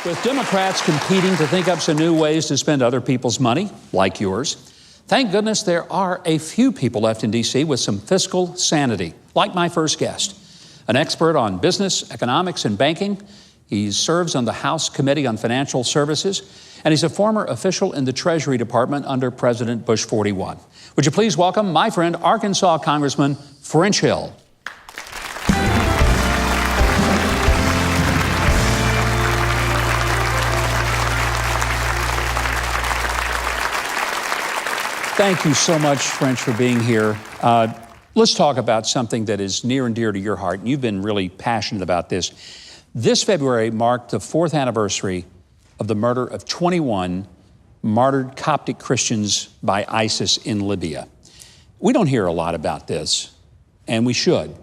With Democrats competing to think up some new ways to spend other people's money, like yours, thank goodness there are a few people left in D.C. with some fiscal sanity, like my first guest, an expert on business, economics, and banking. He serves on the House Committee on Financial Services, and he's a former official in the Treasury Department under President Bush 41. Would you please welcome my friend, Arkansas Congressman French Hill. Thank you so much, French, for being here. Let's talk about something that is near and dear to your heart, and you've been really passionate about this. This February marked the 4th anniversary of the murder of 21 martyred Coptic Christians by ISIS in Libya. We don't hear a lot about this, and we should.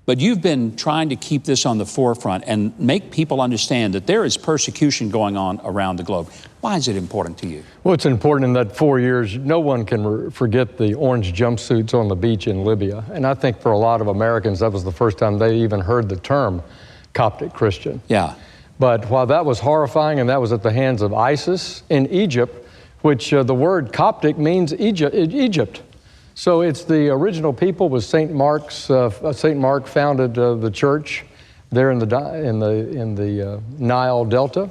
But you've been trying to keep this on the forefront and make people understand that there is persecution going on around the globe. Why is it important to you? Well, it's important in that 4 years, no one can forget the orange jumpsuits on the beach in Libya. And I think for a lot of Americans, that was the first time they even heard the term Coptic Christian. Yeah. But while that was horrifying, and that was at the hands of ISIS in Egypt, which the word Coptic means Egypt. So it's the original people. Was St. Mark's. St. Mark founded the church there in the Nile Delta,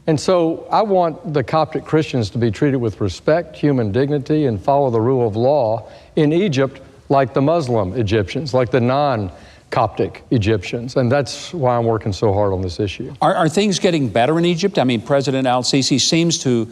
and so I want the Coptic Christians to be treated with respect, human dignity, and follow the rule of law in Egypt, like the Muslim Egyptians, like the non-Coptic Egyptians, and that's why I'm working so hard on this issue. Are things getting better in Egypt? I mean, President al-Sisi seems to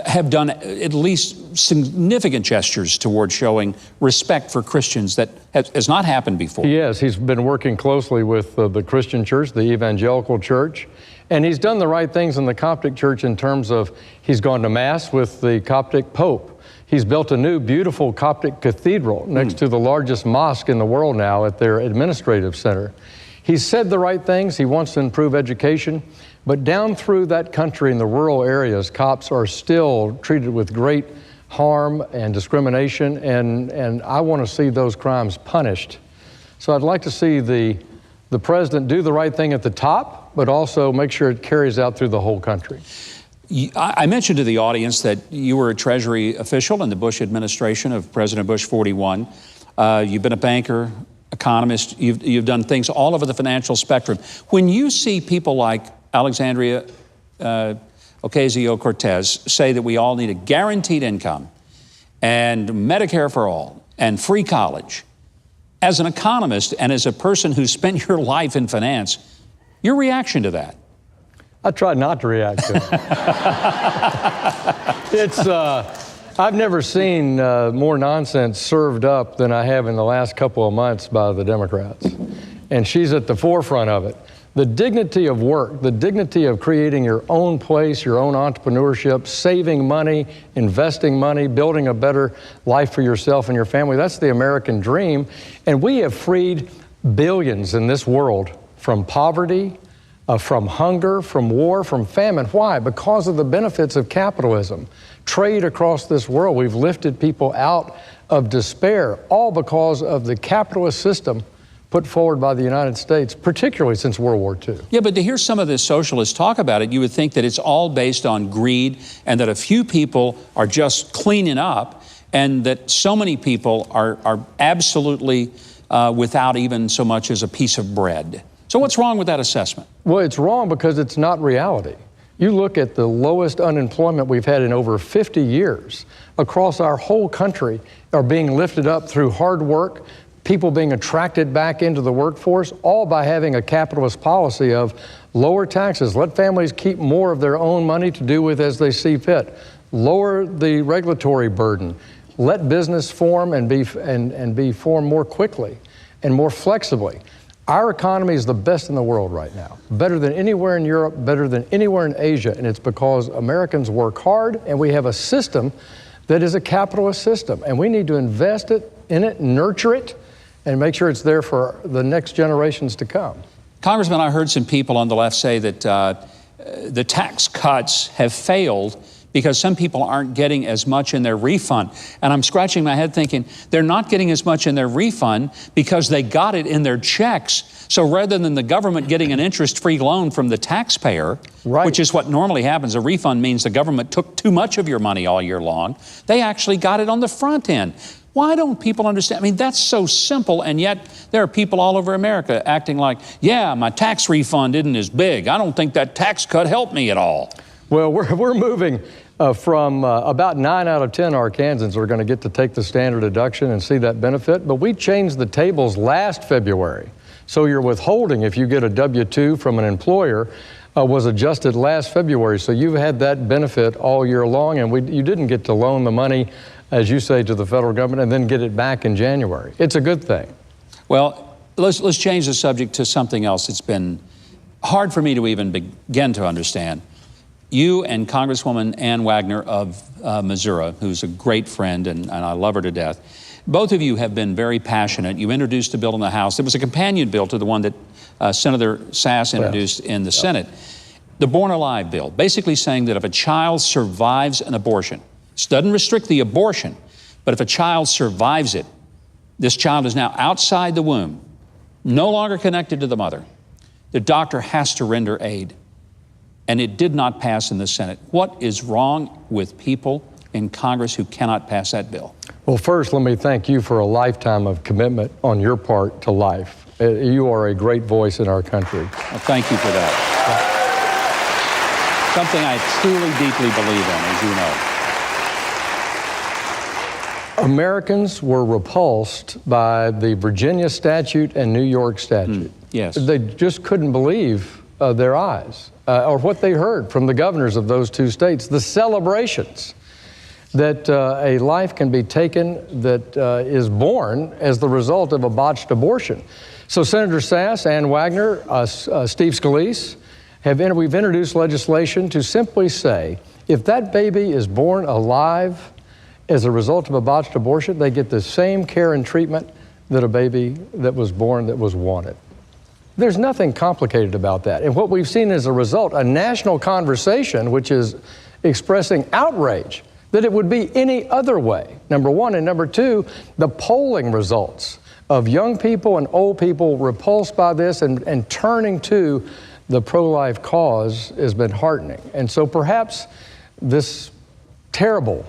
have done at least significant gestures toward showing respect for Christians that has not happened before. Yes, he's been working closely with the Christian church, the evangelical church, and he's done the right things in the Coptic church in terms of he's gone to Mass with the Coptic Pope. He's built a new, beautiful Coptic cathedral next to the largest mosque in the world now at their administrative center. He's said the right things. He wants to improve education. But down through that country in the rural areas, Copts are still treated with great harm and discrimination, and I want to see those crimes punished. So I'd like to see the president do the right thing at the top, but also make sure it carries out through the whole country. I mentioned to the audience that you were a Treasury official in the Bush administration of President Bush 41. You've been a banker, economist. You've done things all over the financial spectrum. When you see people like Alexandria Ocasio-Cortez say that we all need a guaranteed income and Medicare for all and free college, as an economist and as a person who spent your life in finance, your reaction to that? I try not to react to it. I've never seen more nonsense served up than I have in the last couple of months by the Democrats. And she's at the forefront of it. The dignity of work, the dignity of creating your own place, your own entrepreneurship, saving money, investing money, building a better life for yourself and your family. That's the American dream. And we have freed billions in this world from poverty, from hunger, from war, from famine. Why? Because of the benefits of capitalism. Trade across this world. We've lifted people out of despair, all because of the capitalist system put forward by the United States, particularly since World War II. Yeah, but to hear some of the socialists talk about it, you would think that it's all based on greed and that a few people are just cleaning up and that so many people are absolutely without even so much as a piece of bread. So what's wrong with that assessment? Well, it's wrong because it's not reality. You look at the lowest unemployment we've had in over 50 years across our whole country are being lifted up through hard work, people being attracted back into the workforce, all by having a capitalist policy of lower taxes, let families keep more of their own money to do with as they see fit, lower the regulatory burden, let business form and be formed more quickly and more flexibly. Our economy is the best in the world right now, better than anywhere in Europe, better than anywhere in Asia, and it's because Americans work hard and we have a system that is a capitalist system, and we need to invest in it, nurture it, and make sure it's there for the next generations to come. Congressman, I heard some people on the left say that the tax cuts have failed because some people aren't getting as much in their refund. And I'm scratching my head thinking, they're not getting as much in their refund because they got it in their checks. So rather than the government getting an interest-free loan from the taxpayer, which is what normally happens, a refund means the government took too much of your money all year long, they actually got it on the front end. Why don't people understand? I mean, that's so simple, and yet there are people all over America acting like, yeah, my tax refund isn't as big. I don't think that tax cut helped me at all. Well, we're moving from about 9 out of 10 Arkansans are going to get to take the standard deduction and see that benefit, but we changed the tables last February. So your withholding, if you get a W-2 from an employer, was adjusted last February. So you've had that benefit all year long, and you didn't get to loan the money, as you say, to the federal government and then get it back in January. It's a good thing. Well, let's change the subject to something else that's been hard for me to even begin to understand. You and Congresswoman Ann Wagner of Missouri, who's a great friend, and I love her to death, both of you have been very passionate. You introduced a bill in the House. It was a companion bill to the one that Senator Sass introduced in the Senate. The Born Alive bill, basically saying that if a child survives an abortion, this doesn't restrict the abortion, but if a child survives it, this child is now outside the womb, no longer connected to the mother. The doctor has to render aid. And it did not pass in the Senate. What is wrong with people in Congress who cannot pass that bill? Well, first, let me thank you for a lifetime of commitment on your part to life. You are a great voice in our country. Well, thank you for that. Something I truly, deeply believe in, as you know. Americans were repulsed by the Virginia statute and New York statute. Yes. They just couldn't believe their eyes or what they heard from the governors of those two states, the celebrations that a life can be taken that is born as the result of a botched abortion. So Senator Sass, Ann Wagner, Steve Scalise, we've introduced legislation to simply say, if that baby is born alive as a result of a botched abortion, they get the same care and treatment that a baby that was born that was wanted. There's nothing complicated about that. And what we've seen as a result, a national conversation which is expressing outrage that it would be any other way, number one. And number two, the polling results of young people and old people repulsed by this and turning to the pro-life cause has been heartening. And so perhaps this terrible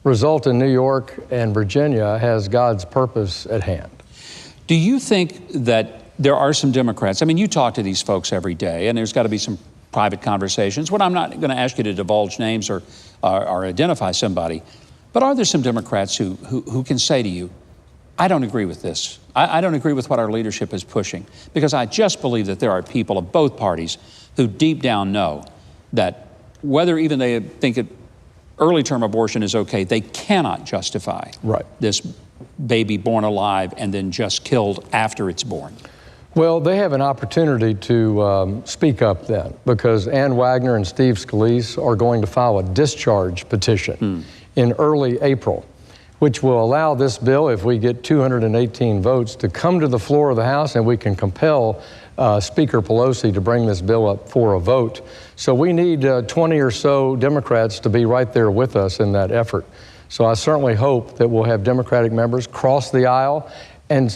result in New York and Virginia has God's purpose at hand. Do you think that there are some Democrats, I mean, you talk to these folks every day, and there's got to be some private conversations. I'm not going to ask you to divulge names or identify somebody, but are there some Democrats who can say to you, I don't agree with this. I don't agree with what our leadership is pushing, because I just believe that there are people of both parties who deep down know that whether even they think early-term abortion is okay, they cannot justify this baby born alive and then just killed after it's born. Well, they have an opportunity to speak up then, because Ann Wagner and Steve Scalise are going to file a discharge petition in early April, which will allow this bill, if we get 218 votes, to come to the floor of the House, and we can compel Speaker Pelosi to bring this bill up for a vote. So we need 20 or so Democrats to be right there with us in that effort. So I certainly hope that we'll have Democratic members cross the aisle and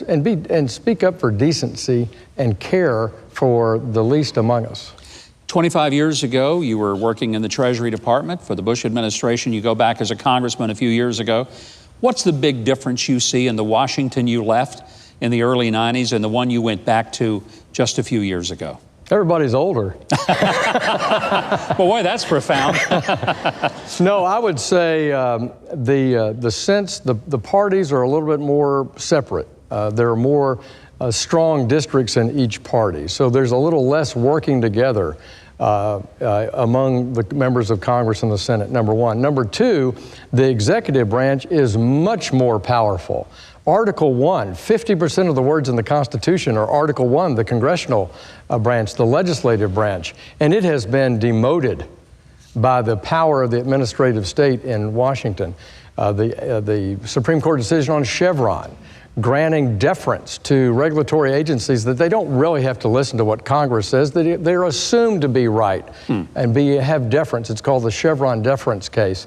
speak up for decency and care for the least among us. 25 years ago, you were working in the Treasury Department for the Bush administration. You go back as a congressman a few years ago. What's the big difference you see in the Washington you left in the early 90s and the one you went back to just a few years ago? Everybody's older. Well, boy, that's profound. No, I would say the sense the parties are a little bit more separate. There are more strong districts in each party. So there's a little less working together among the members of Congress and the Senate, number one. Number two, the executive branch is much more powerful. Article 1, 50% of the words in the Constitution are Article 1, the congressional branch, the legislative branch, and it has been demoted by the power of the administrative state in Washington. The Supreme Court decision on Chevron granting deference to regulatory agencies that they don't really have to listen to what Congress says, that they're assumed to be right and have deference. It's called the Chevron deference case.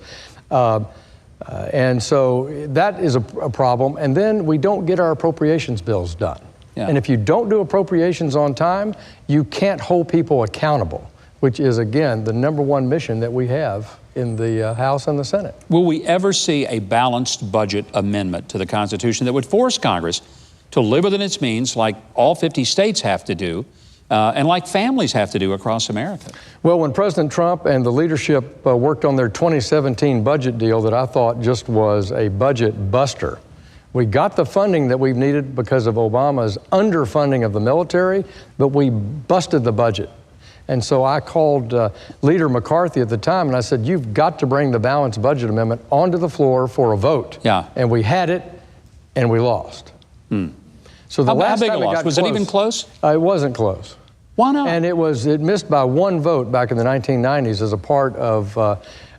And so that is a problem. And then we don't get our appropriations bills done. Yeah. And if you don't do appropriations on time, you can't hold people accountable, which is, again, the #1 mission that we have in the House and the Senate. Will we ever see a balanced budget amendment to the Constitution that would force Congress to live within its means like all 50 states have to do and like families have to do across America? Well, when President Trump and the leadership worked on their 2017 budget deal that I thought just was a budget buster, we got the funding that we've needed because of Obama's underfunding of the military, but we busted the budget. And so I called Leader McCarthy at the time and I said, you've got to bring the balanced budget amendment onto the floor for a vote. Yeah. And we had it and we lost. So the how big a loss? Was it even close? It wasn't close. Why not? And it missed by 1 vote back in the 1990s as a part of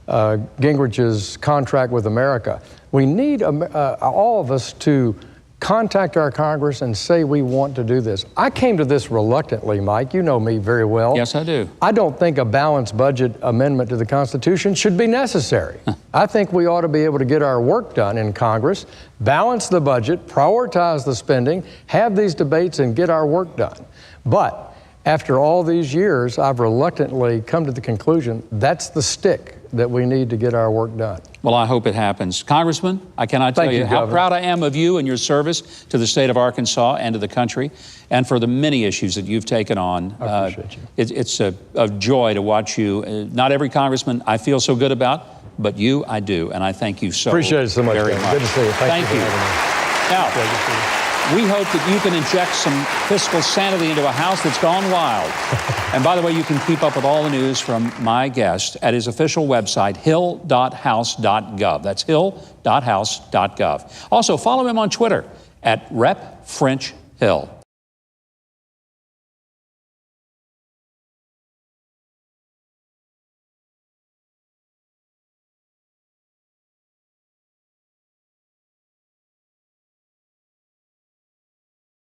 Gingrich's contract with America. We need all of us to contact our Congress and say we want to do this. I came to this reluctantly, Mike. You know me very well. Yes, I do. I don't think a balanced budget amendment to the Constitution should be necessary. I think we ought to be able to get our work done in Congress, balance the budget, prioritize the spending, have these debates, and get our work done. But after all these years, I've reluctantly come to the conclusion that's the stick that we need to get our work done. Well, I hope it happens. Congressman, I cannot tell you how proud I am of you and your service to the state of Arkansas and to the country, and for the many issues that you've taken on. I appreciate you. It's a joy to watch you. Not every congressman I feel so good about, but you, I do, and I thank you so very much. Appreciate it so much, Dan. Good to see you. Thank you. Now, we hope that you can inject some fiscal sanity into a House that's gone wild. And by the way, you can keep up with all the news from my guest at his official website, hill.house.gov. That's hill.house.gov. Also, follow him on Twitter at Rep. French Hill.